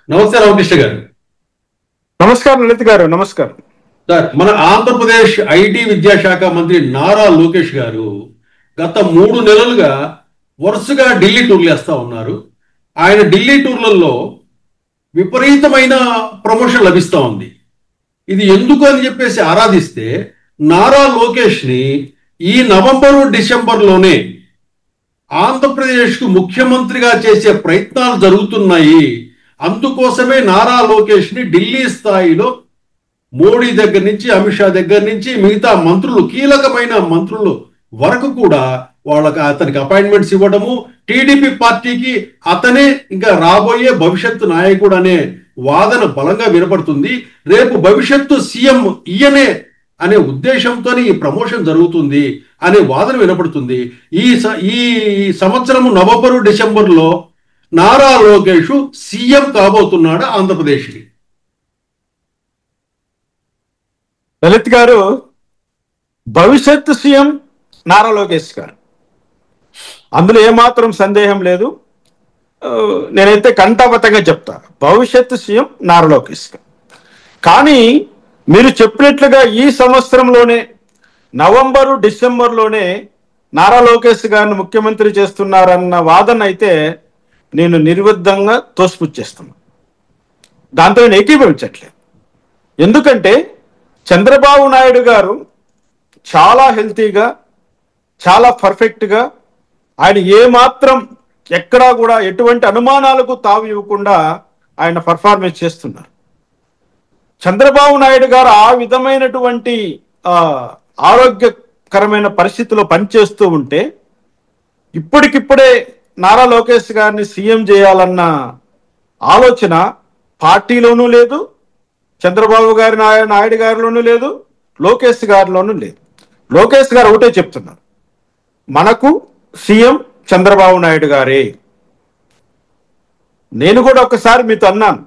నమస్తే రామకృష్ణ గారు. నమస్కారం లలిత్ గారు. నమస్కారం సార్, మన ఆంధ్రప్రదేశ్ ఐటీ విద్యాశాఖ మంత్రి నారా లోకేష్ గారు గత 3 నెలలుగా వరుసగా ఢిల్లీ టూర్లు వేస్తా ఉన్నారు. ఆయన ఢిల్లీ టూర్లలో విపరీతమైన ప్రమోషన్ లభిస్తూ ఉంది. ఇది ఎందుకు అని చెప్పేసి ఆరాధిస్తే నారా లోకేష్ని ఈ నవంబరు డిసెంబర్లోనే ఆంధ్రప్రదేశ్కు ముఖ్యమంత్రిగా చేసే ప్రయత్నాలు జరుగుతున్నాయి. అందుకోసమే నారా లోకేష్ని ఢిల్లీ స్థాయిలో మోడీ దగ్గర నుంచి, అమిత్ షా దగ్గర నుంచి మిగతా మంత్రులు, కీలకమైన మంత్రులు వరకు కూడా అతనికి అపాయింట్మెంట్స్ ఇవ్వడము, టీడీపీ పార్టీకి అతనే ఇంకా రాబోయే భవిష్యత్తు నాయకుడు అనే వాదన బలంగా వినపడుతుంది. రేపు భవిష్యత్తు సీఎం ఈయనే అనే ఉద్దేశంతో ఈ ప్రమోషన్ జరుగుతుంది అనే వాదన వినపడుతుంది. ఈ సంవత్సరం నవంబరు డిసెంబర్లో నారా లోకేష్ సీఎం కాబోతున్నాడు ఆంధ్రప్రదేశ్కి. లలిత్ గారు, భవిష్యత్తు సీఎం నారా లోకేష్ గారు, అందులో ఏమాత్రం సందేహం లేదు. నేనైతే కంఠాపతంగా చెప్తా, భవిష్యత్తు సీఎం నారా లోకేష్ గారు. కానీ మీరు చెప్పినట్లుగా ఈ సంవత్సరంలోనే నవంబరు డిసెంబర్లోనే నారా లోకేష్ గారిని ముఖ్యమంత్రి చేస్తున్నారన్న వాదన అయితే నేను నిర్విద్ధంగా తోసిపుచ్చేస్తున్నా. దాంతో నేను ఏకీభవించట్లేదు. ఎందుకంటే చంద్రబాబు నాయుడు గారు చాలా హెల్తీగా, చాలా పర్ఫెక్ట్గా, ఆయన ఏమాత్రం ఎక్కడా కూడా ఎటువంటి అనుమానాలకు తావు ఇవ్వకుండా ఆయన పర్ఫార్మెన్స్ చేస్తున్నారు. చంద్రబాబు నాయుడు గారు ఆ విధమైనటువంటి ఆరోగ్యకరమైన పరిస్థితిలో పనిచేస్తూ ఉంటే ఇప్పటికిప్పుడే నారా లోకేష్ గారిని సీఎం చేయాలన్న ఆలోచన పార్టీలోనూ లేదు, చంద్రబాబు గారి నాయుడు గారిలోనూ లేదు, లోకేష్ గారిలోనూ లేదు. లోకేష్ గారు ఒకటే చెప్తున్నారు, మనకు సీఎం చంద్రబాబు నాయుడు గారే. నేను కూడా ఒకసారి మీతో అన్నాను,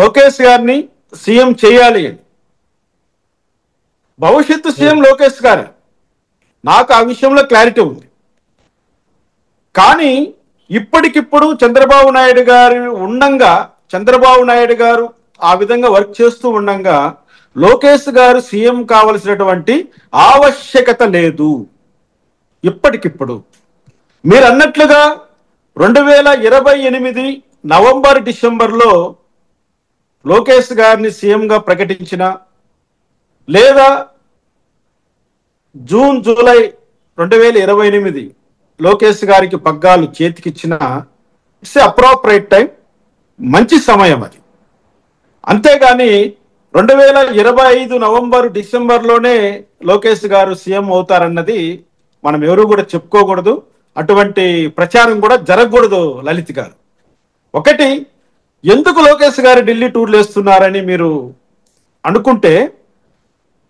లోకేష్ గారిని సీఎం చేయాలి అని. భవిష్యత్తు సీఎం లోకేష్ గారే, నాకు ఆ విషయంలో క్లారిటీ ఉంది. కానీ ఇప్పటికిప్పుడు చంద్రబాబు నాయుడు గారు ఉండంగా, చంద్రబాబు నాయుడు గారు ఆ విధంగా వర్క్ చేస్తూ ఉండంగా లోకేష్ గారు సీఎం కావలసినటువంటి ఆవశ్యకత లేదు. ఇప్పటికిప్పుడు మీరు అన్నట్లుగా 2028 నవంబర్ డిసెంబర్లో లోకేష్ గారిని సీఎంగా ప్రకటించిన, లేదా జూన్ జూలై 2028 లోకేష్ గారికి పగ్గాలు చేతికిచ్చిన, ఇట్స్ అప్రోప్రైట్ టైం, మంచి సమయం అది. అంతేగాని 2025 నవంబర్ డిసెంబర్లోనే లోకేష్ గారు సీఎం అవుతారన్నది మనం ఎవరు కూడా చెప్పుకోకూడదు. అటువంటి ప్రచారం కూడా జరగకూడదు లలిత్ గారు. ఒకటి, ఎందుకు లోకేష్ గారు ఢిల్లీ టూర్లు వేస్తున్నారని మీరు అనుకుంటే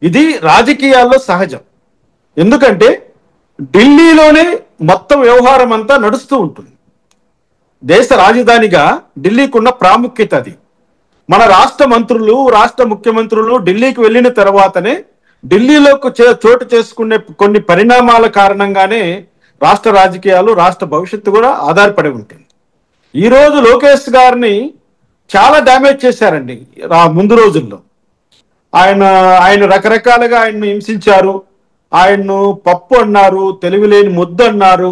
ఇది రాజకీయాల్లో సహజం. ఎందుకంటే ఢిల్లీలోనే మొత్తం వ్యవహారం అంతా నడుస్తూ ఉంటుంది. దేశ రాజధానిగా ఢిల్లీకి ఉన్న ప్రాముఖ్యత అది. మన రాష్ట్ర మంత్రులు, రాష్ట్ర ముఖ్యమంత్రులు ఢిల్లీకి వెళ్ళిన తర్వాతనే ఢిల్లీలోకి చోటు చేసుకునే కొన్ని పరిణామాల కారణంగానే రాష్ట్ర రాజకీయాలు, రాష్ట్ర భవిష్యత్తు కూడా ఆధారపడి ఉంటుంది. ఈరోజు లోకేష్ గారిని చాలా డ్యామేజ్ చేశారండి. ముందు రోజుల్లో ఆయన రకరకాలుగా ఆయన్ను హింసించారు, ఆయన్ను పప్పు అన్నారు, తెలివిలేని ముద్దు అన్నారు,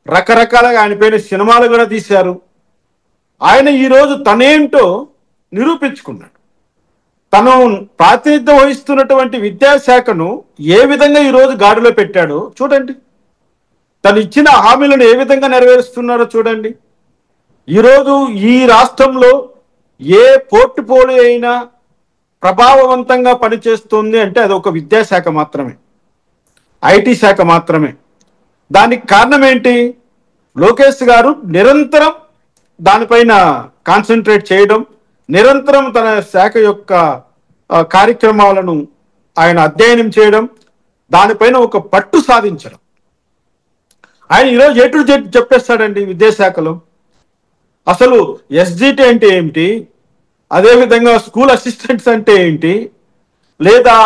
రకరకాలుగా ఆయన పైన సినిమాలు కూడా తీశారు. ఆయన ఈరోజు తనేంటో నిరూపించుకున్నాడు. తను ప్రాతినిధ్యం వహిస్తున్నటువంటి విద్యాశాఖను ఏ విధంగా ఈరోజు గాడిలో పెట్టాడో చూడండి. తను ఇచ్చిన హామీలను ఏ విధంగా నెరవేరుస్తున్నారో చూడండి. ఈరోజు ఈ రాష్ట్రంలో ఏ పోర్టుపోలియో అయినా ప్రభావవంతంగా పనిచేస్తుంది అంటే అది ఒక విద్యాశాఖ మాత్రమే, ఐటీ శాఖ మాత్రమే. దానికి కారణం ఏంటి? లోకేష్ గారు నిరంతరం దానిపైన కాన్సన్ట్రేట్ చేయడం, నిరంతరం తన శాఖ యొక్క కార్యక్రమాలను ఆయన అధ్యయనం చేయడం, దానిపైన ఒక పట్టు సాధించడం. ఆయన ఈరోజు ఎటు చెప్పేస్తాడండి విద్యాశాఖలో. అసలు ఎస్జిటి అంటే ఏమిటి, అదేవిధంగా స్కూల్ అసిస్టెంట్స్ అంటే ఏంటి, లేదా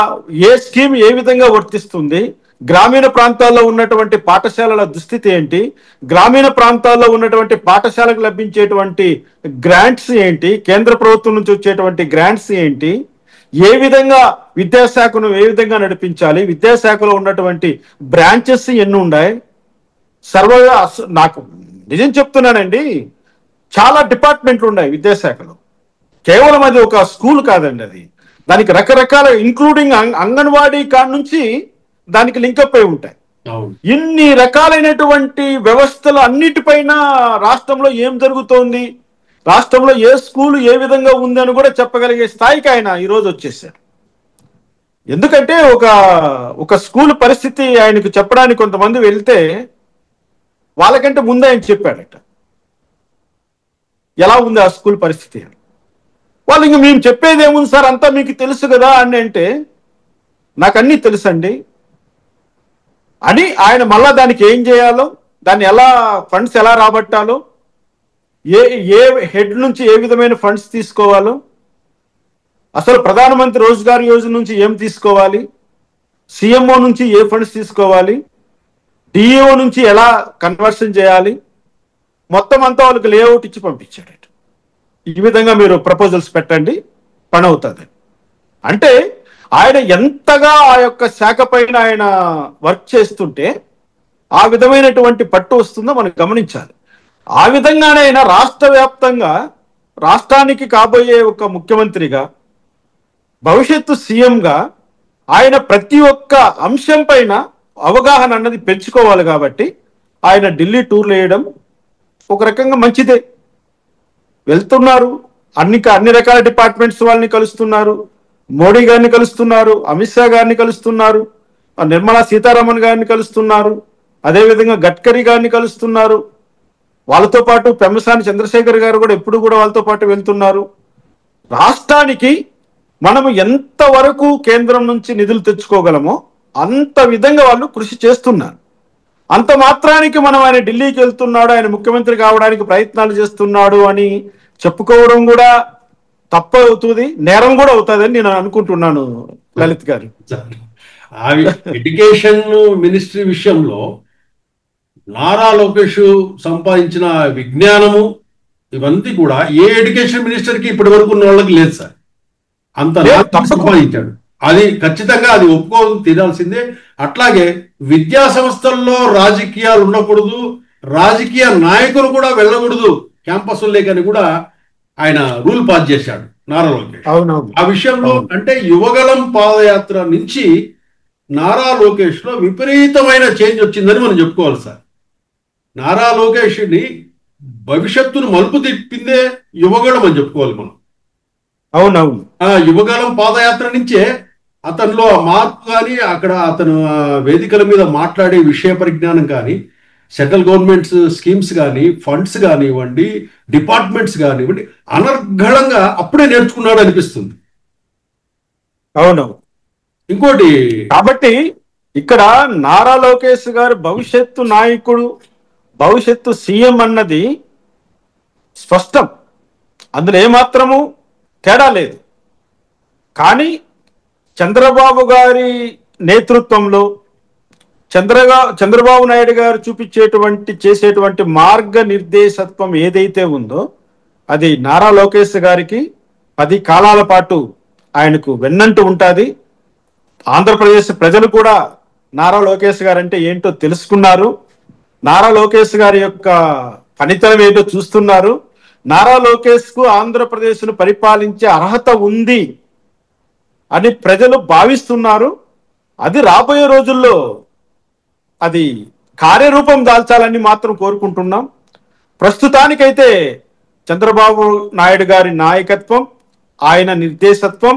ఏ స్కీమ్ ఏ విధంగా వర్తిస్తుంది, గ్రామీణ ప్రాంతాల్లో ఉన్నటువంటి పాఠశాలల దుస్థితి ఏంటి, గ్రామీణ ప్రాంతాల్లో ఉన్నటువంటి పాఠశాలకు లభించేటువంటి గ్రాంట్స్ ఏంటి, కేంద్ర ప్రభుత్వం నుంచి వచ్చేటువంటి గ్రాంట్స్ ఏంటి, ఏ విధంగా విద్యాశాఖను ఏ విధంగా నడిపించాలి, విద్యాశాఖలో ఉన్నటువంటి బ్రాంచెస్ ఎన్ని ఉన్నాయి, సర్వగా నాకు నిజం చెప్తున్నానండి, చాలా డిపార్ట్మెంట్లు ఉన్నాయి విద్యాశాఖలో. కేవలం అది ఒక స్కూల్ కాదండి, అది దానికి రకరకాల ఇంక్లూడింగ్ అంగన్వాడీ కాడ నుంచి దానికి లింకప్ అయి ఉంటాయి. ఇన్ని రకాలైనటువంటి వ్యవస్థలు అన్నిటిపైన రాష్ట్రంలో ఏం జరుగుతోంది, రాష్ట్రంలో ఏ స్కూల్ ఏ విధంగా ఉందని కూడా చెప్పగలిగే స్థాయికి ఆయన ఈరోజు వచ్చేసారు. ఎందుకంటే ఒక స్కూల్ పరిస్థితి ఆయనకు చెప్పడానికి కొంతమంది వెళ్తే వాళ్ళకంటే ముందే ఆయన చెప్పాడట ఎలా ఉంది ఆ స్కూల్ పరిస్థితి అని. వాళ్ళు ఇంక మేము చెప్పేది ఏముంది సార్, అంతా మీకు తెలుసు కదా అని అంటే, నాకు అన్నీ తెలుసండి అని ఆయన మళ్ళా దానికి ఏం చేయాలో, దాన్ని ఎలా ఫండ్స్ ఎలా రాబట్టాలో, ఏ హెడ్ నుంచి ఏ విధమైన ఫండ్స్ తీసుకోవాలో, అసలు ప్రధానమంత్రి రోజ్గార్ యోజన నుంచి ఏం తీసుకోవాలి, సిఎంఓ నుంచి ఏ ఫండ్స్ తీసుకోవాలి, డిఈఓ నుంచి ఎలా కన్వర్షన్ చేయాలి, మొత్తం అంతా వాళ్ళకి లేఅవుట్ ఇచ్చి పంపించాడు. ఈ విధంగా మీరు ప్రపోజల్స్ పెట్టండి, పని అవుతుంది అంటే ఆయన ఎంతగా ఆ యొక్క శాఖ పైన ఆయన వర్క్ చేస్తుంటే ఆ విధమైనటువంటి పట్టు వస్తుందో మనం గమనించాలి. ఆ విధంగానే ఆయన రాష్ట్ర వ్యాప్తంగా రాష్ట్రానికి కాబోయే ఒక ముఖ్యమంత్రిగా, భవిష్యత్తు సీఎంగా ఆయన ప్రతి ఒక్క అంశం పైన అవగాహన అన్నది పెంచుకోవాలి. కాబట్టి ఆయన ఢిల్లీ టూర్లు వేయడం ఒక రకంగా మంచిదే. వెళ్తున్నారు, అన్ని రకాల డిపార్ట్మెంట్స్ వాళ్ళని కలుస్తున్నారు, మోడీ గారిని కలుస్తున్నారు, అమిత్ షా గారిని కలుస్తున్నారు, నిర్మలా సీతారామన్ గారిని కలుస్తున్నారు, అదేవిధంగా గడ్కరీ గారిని కలుస్తున్నారు. వాళ్ళతో పాటు పెమ్మసాని చంద్రశేఖర్ గారు కూడా ఎప్పుడు కూడా వాళ్ళతో పాటు వెళ్తున్నారు. రాష్ట్రానికి మనము ఎంతవరకు కేంద్రం నుంచి నిధులు తెచ్చుకోగలమో అంత విధంగా వాళ్ళు కృషి చేస్తున్నారు. అంత మాత్రానికి మనం ఆయన ఢిల్లీకి వెళ్తున్నాడు, ఆయన ముఖ్యమంత్రి కావడానికి ప్రయత్నాలు చేస్తున్నాడు అని చెప్పుకోవడం కూడా తప్పు అవుతుంది, నేరం కూడా అవుతుందని నేను అనుకుంటున్నాను లలిత్ గారు. ఎడ్యుకేషన్ మినిస్ట్రీ విషయంలో నారా లోకేష్ సంపాదించిన విజ్ఞానము ఇవన్నీ కూడా ఏ ఎడ్యుకేషన్ మినిస్టర్ కి ఇప్పటి వరకు ఉన్న వాళ్ళకి లేదు సార్. అంత సంపాదించాడు, అది ఖచ్చితంగా అది ఒప్పుకోదు తీరాల్సిందే. అట్లాగే విద్యా సంస్థల్లో రాజకీయాలు ఉండకూడదు, రాజకీయ నాయకులు కూడా వెళ్ళకూడదు క్యాంపస్లేకని కూడా ఆయన రూల్ పాస్ చేశాడు నారా లోకేష్. ఆ విషయంలో అంటే యువగలం పాదయాత్ర నుంచి నారా లోకేష్ లో విపరీతమైన చేంజ్ వచ్చిందని మనం చెప్పుకోవాలి సార్. నారా లోకేష్ ని భవిష్యత్తును మలుపు తిప్పిందే యువగలం అని చెప్పుకోవాలి మనం. అవునవును, ఆ యువగలం పాదయాత్ర నుంచే అతనిలో మార్పు కానీ, అక్కడ అతను వేదికల మీద మాట్లాడే విషయ పరిజ్ఞానం కానీ, సెంట్రల్ గవర్నమెంట్స్ స్కీమ్స్ కానీ, ఫండ్స్ కానివ్వండి, డిపార్ట్మెంట్స్ కానివ్వండి, అనర్గళంగా అప్పుడే నేర్చుకున్నాడు అనిపిస్తుంది. అవునవును. ఇంకోటి కాబట్టి ఇక్కడ నారా లోకేష్ గారు భవిష్యత్తు నాయకుడు, భవిష్యత్తు సీఎం అన్నది స్పష్టం, అందులో ఏమాత్రము తేడా లేదు. కానీ చంద్రబాబు గారి నేతృత్వంలో చంద్రబాబు నాయుడు గారు చేసేటువంటి మార్గ నిర్దేశత్వం ఏదైతే ఉందో అది నారా లోకేష్ గారికి 10 కాలాల పాటు ఆయనకు వెన్నంటూ ఉంటుంది. ఆంధ్రప్రదేశ్ ప్రజలు కూడా నారా లోకేష్ గారు అంటే ఏంటో తెలుసుకున్నారు, నారా లోకేష్ గారి యొక్క పనితనం ఏంటో చూస్తున్నారు, నారా లోకేష్ కు ఆంధ్రప్రదేశ్ను పరిపాలించే అర్హత ఉంది అని ప్రజలు భావిస్తున్నారు. అది రాబోయే రోజుల్లో అది కార్యరూపం దాల్చాలని మాత్రం కోరుకుంటున్నాం. ప్రస్తుతానికైతే చంద్రబాబు నాయుడు గారి నాయకత్వం, ఆయన నిర్దేశత్వం,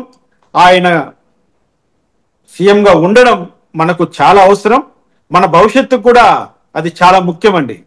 ఆయన సీఎంగా ఉండడం మనకు చాలా అవసరం. మన భవిష్యత్తు కూడా అది చాలా ముఖ్యమండి.